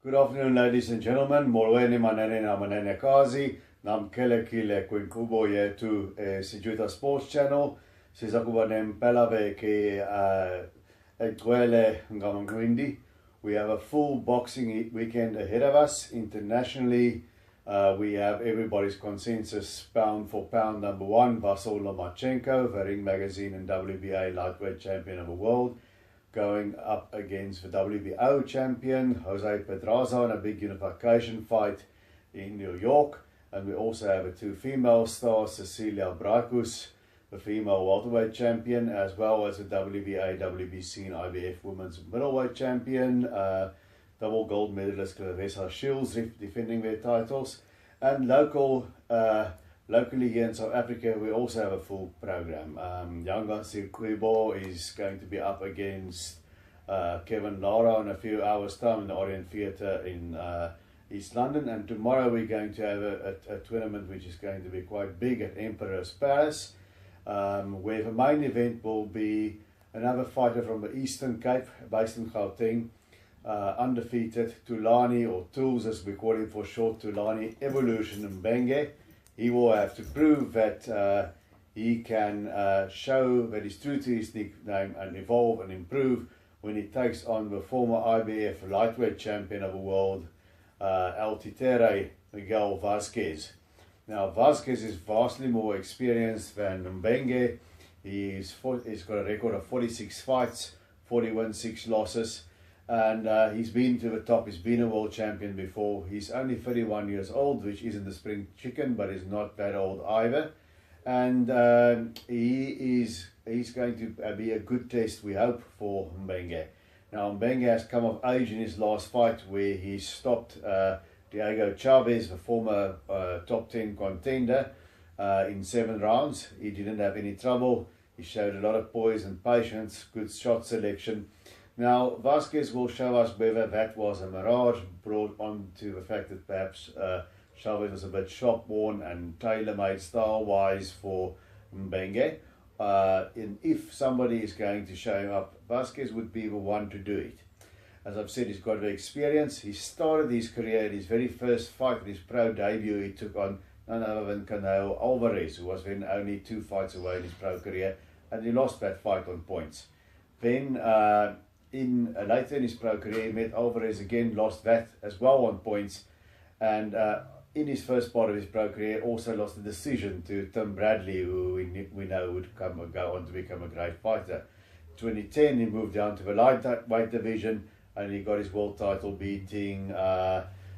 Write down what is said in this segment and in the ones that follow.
Good afternoon, ladies and gentlemen. Molweni manene na manene kazi. Namkele kile kwinkubo yetu Sijuta Sports Channel. Sizakuba nempela veke egwele ngamangwindi. We have a full boxing weekend ahead of us. Internationally, we have everybody's consensus pound for pound number one, Vasyl Lomachenko, the Ring Magazine and WBA lightweight champion of the world, going up against the WBO champion, Jose Pedraza, in a big unification fight in New York. And we also have two female stars, Cecilia Brakus, the female welterweight champion, as well as the WBA, WBC and IBF women's middleweight champion, double gold medalist Clarissa Shields defending their titles. And locally here in South Africa, we also have a full program. Yanga Sirkuibo is going to be up against Kevin Lara in a few hours' time in the Orient Theatre in East London. And tomorrow we're going to have a tournament which is going to be quite big at Emperor's Palace, where the main event will be another fighter from the Eastern Cape, based in Gauteng, undefeated, Thulani, or Tools as we call him for short, Thulani Evolution Mbenge. He will have to prove that he can show that he's true to his nickname and evolve and improve when he takes on the former IBF lightweight champion of the world, El Titere, Miguel Vasquez. Now, Vasquez is vastly more experienced than Mbenge. He's got a record of 46 fights, 41 6 losses. And he's been to the top. He's been a world champion before. He's only 31 years old, which isn't the spring chicken, but is not that old either. And he's going to be a good test, we hope, for Mbenge. Now, Mbenge has come of age in his last fight, where he stopped Diego Chavez, the former top 10 contender, in 7 rounds. He didn't have any trouble. He showed a lot of poise and patience, good shot selection. Now, Vasquez will show us whether that was a mirage brought on to the fact that perhaps Chavez was a bit shop-worn and tailor-made style-wise for Mbenge. And if somebody is going to show him up, Vasquez would be the one to do it. As I've said, he's got the experience. He started his career, his very first fight, in his pro debut, he took on none other than Canelo Alvarez, who was then only 2 fights away in his pro career, and he lost that fight on points. Then, later in his pro career, he met Alvarez again, lost that as well on points, and in his first part of his pro career, also lost the decision to Tim Bradley, who we know would go on to become a great fighter. 2010, he moved down to the lightweight division, and he got his world title, beating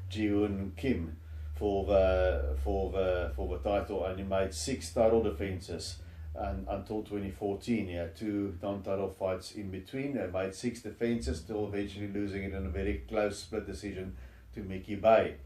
Ji-Hoon Kim for the title, and he made 6 title defenses. And until 2014, he had 2 non-title fights in between. He made 6 defenses, till eventually losing it in a very close split decision to Mickey Bay.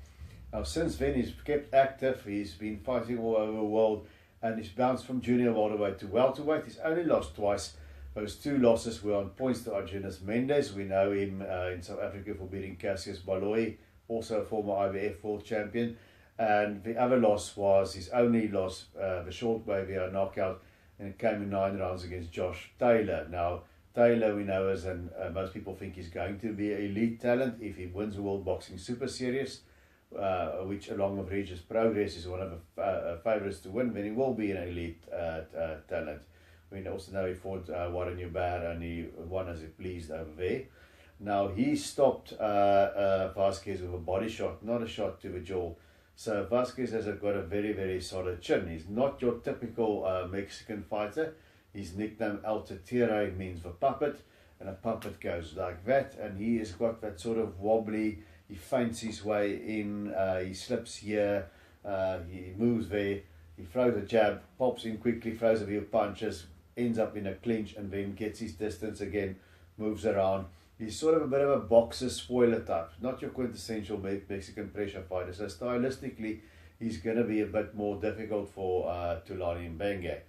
Now, since then, he's kept active. He's been fighting all over the world, and he's bounced from junior welterweight to welterweight. He's only lost twice. Those 2 losses were on points to Argenis Mendes. We know him in South Africa for beating Cassius Baloyi, also a former IBF world champion. And the other loss was his only loss, the short wave via knockout, and it came in 9 rounds against Josh Taylor. Now, Taylor, we know, most people think he's going to be an elite talent if he wins the World Boxing Super Series, which, along with Regis Progress, is one of the favourites to win. Then he will be an elite talent. We also know he fought Warren Ubar, and he won as he pleased over there. Now, he stopped Vasquez with a body shot, not a shot to the jaw. So Vasquez has got a very, very solid chin. He's not your typical Mexican fighter. His nickname El Titere means the puppet, and a puppet goes like that. And he has got that sort of wobbly, he feints his way in, he slips here, he moves there, he throws a jab, pops in quickly, throws a few punches, ends up in a clinch, and then gets his distance again, moves around. He's sort of a bit of a boxer spoiler type, not your quintessential Mexican pressure fighter. So stylistically, he's going to be a bit more difficult for Thulani Mbenge.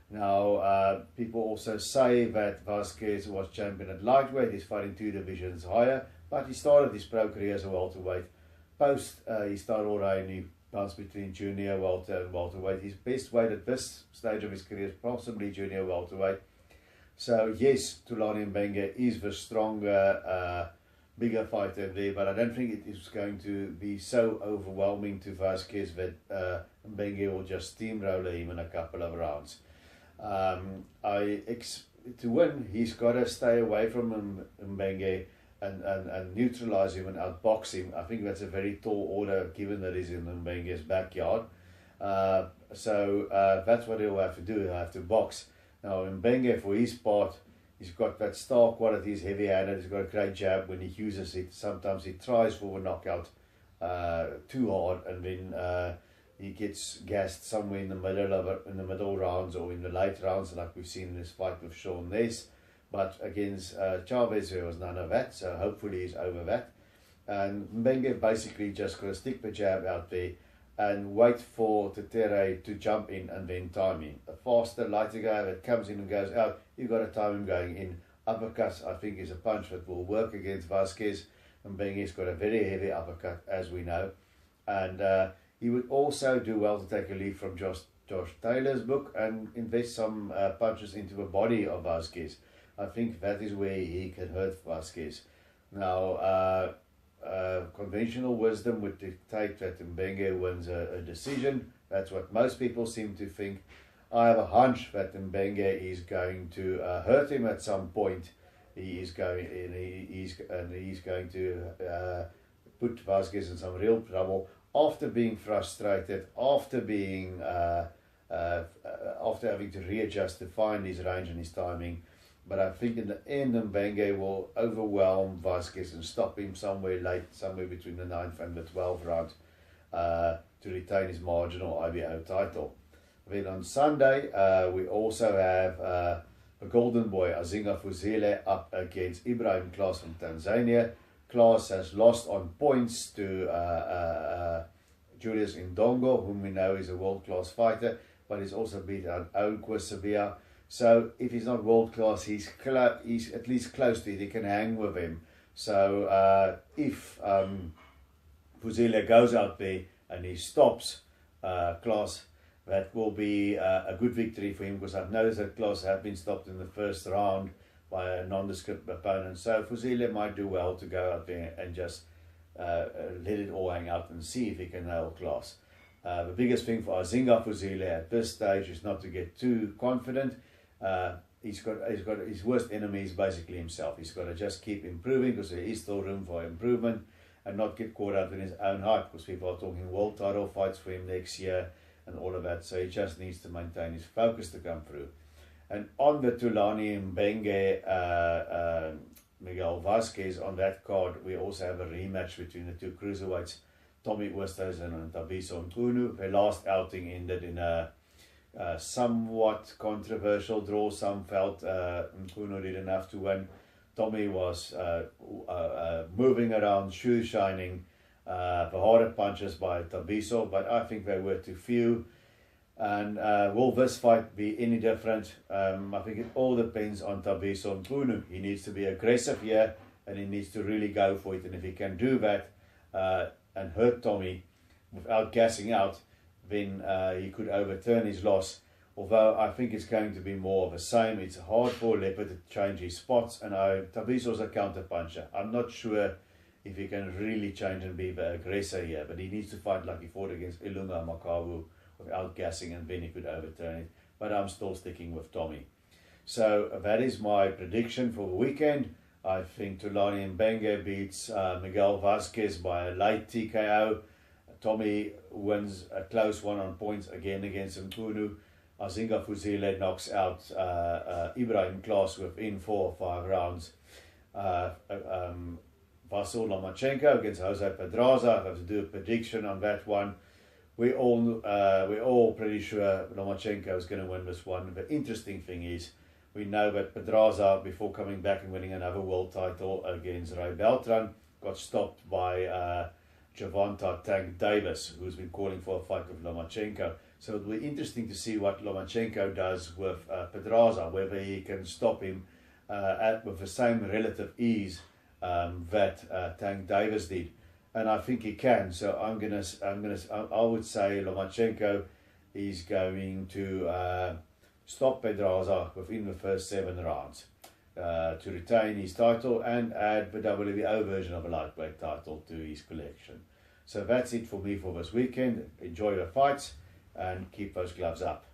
Now, people also say that Vasquez was champion at lightweight. He's fighting 2 divisions higher, but he started his pro career as a welterweight. Post his title reign, he bounced between junior welter and welterweight. His best weight at this stage of his career is possibly junior welterweight. So yes, Thulani Mbenge is the stronger bigger fighter there, but I don't think it is going to be so overwhelming to Vasquez that Mbenge will just steamroller him in a couple of rounds. To win, he's got to stay away from Mbenge and neutralize him and outbox him. I think that's a very tall order given that he's in Mbenge's backyard. So that's what he'll have to do. He'll have to box. Now, Mbenge, for his part, he's got that star quality, he's heavy-handed, he's got a great jab when he uses it. Sometimes he tries for a knockout too hard, and then he gets gassed somewhere in the middle rounds or in the late rounds, like we've seen in this fight with Sean Ness. But against Chavez, there was none of that, so hopefully he's over that. And Mbenge basically just got to stick the jab out there and wait for Tetere to jump in and then time him. A faster, lighter guy that comes in and goes out, you've got to time him going in. Uppercuts, I think, is a punch that will work against Vasquez. And Mbenge's got a very heavy uppercut, as we know. And he would also do well to take a leaf from Josh Taylor's book and invest some punches into the body of Vasquez. I think that is where he can hurt Vasquez. Now, conventional wisdom would dictate that Mbenge wins a decision. That's what most people seem to think. I have a hunch that Mbenge is going to hurt him at some point. He's going to put Vasquez in some real trouble after being frustrated, after having to readjust to find his range and his timing. But I think in the end, Mbenge will overwhelm Vasquez and stop him somewhere late, somewhere between the 9th and the 12th round, to retain his marginal IBO title. Then on Sunday, we also have a golden boy, Azinga Fuzile, up against Ibrahim Klaas from Tanzania. Klaas has lost on points to Julius Indongo, whom we know is a world-class fighter, but he's also beat out Onkwa Sevilla. So if he's not world class, he's at least close to it. He can hang with him. So if Fuzile goes out there and he stops Klaas, that will be a good victory for him, because I've noticed that Klaas have been stopped in the first round by a nondescript opponent. So Fuzile might do well to go out there and just let it all hang out and see if he can nail Klaas. The biggest thing for Azinga Fuzile at this stage is not to get too confident. He's got his worst enemy is basically himself. He's got to just keep improving, because there is still room for improvement, and not get caught up in his own hype, because people are talking world title fights for him next year and all of that. So he just needs to maintain his focus to come through. And on the Thulani Mbenge Miguel Vasquez, on that card, we also have a rematch between the two cruiserweights, Tommy Oosthuizen and Thabiso Mchunu. Their last outing ended in a somewhat controversial draw. Some felt Mchunu did enough to win. Tommy was moving around, shoe shining, the harder punches by Thabiso, but I think they were too few. And will this fight be any different? I think it all depends on Thabiso Mchunu. He needs to be aggressive here, and he needs to really go for it. And if he can do that and hurt Tommy without gassing out, then he could overturn his loss. Although I think it's going to be more of the same. It's hard for Leopard to change his spots, and Thabiso's a counter puncher. I'm not sure if he can really change and be the aggressor here, but he needs to fight like he fought against Ilunga Makabu without gassing, and then he could overturn it. But I'm still sticking with Tommy. So that is my prediction for the weekend. I think Thulani Mbenge beats Miguel Vasquez by a late TKO. Tommy wins a close one on points again against Mchunu. Azinga Fuzile knocks out Ibrahim Klaas within 4 or 5 rounds. Vasyl Lomachenko against Jose Pedraza. I have to do a prediction on that one. We're all pretty sure Lomachenko is going to win this one. The interesting thing is, we know that Pedraza, before coming back and winning another world title against Ray Beltran, got stopped by Gervonta Tank Davis, who's been calling for a fight with Lomachenko. So it'll be interesting to see what Lomachenko does with Pedraza, whether he can stop him with the same relative ease that Tank Davis did. And I think he can. So I would say Lomachenko is going to stop Pedraza within the first 7 rounds. to retain his title and add the WBO version of a lightweight title to his collection. So that's it for me for this weekend. Enjoy the fights and keep those gloves up.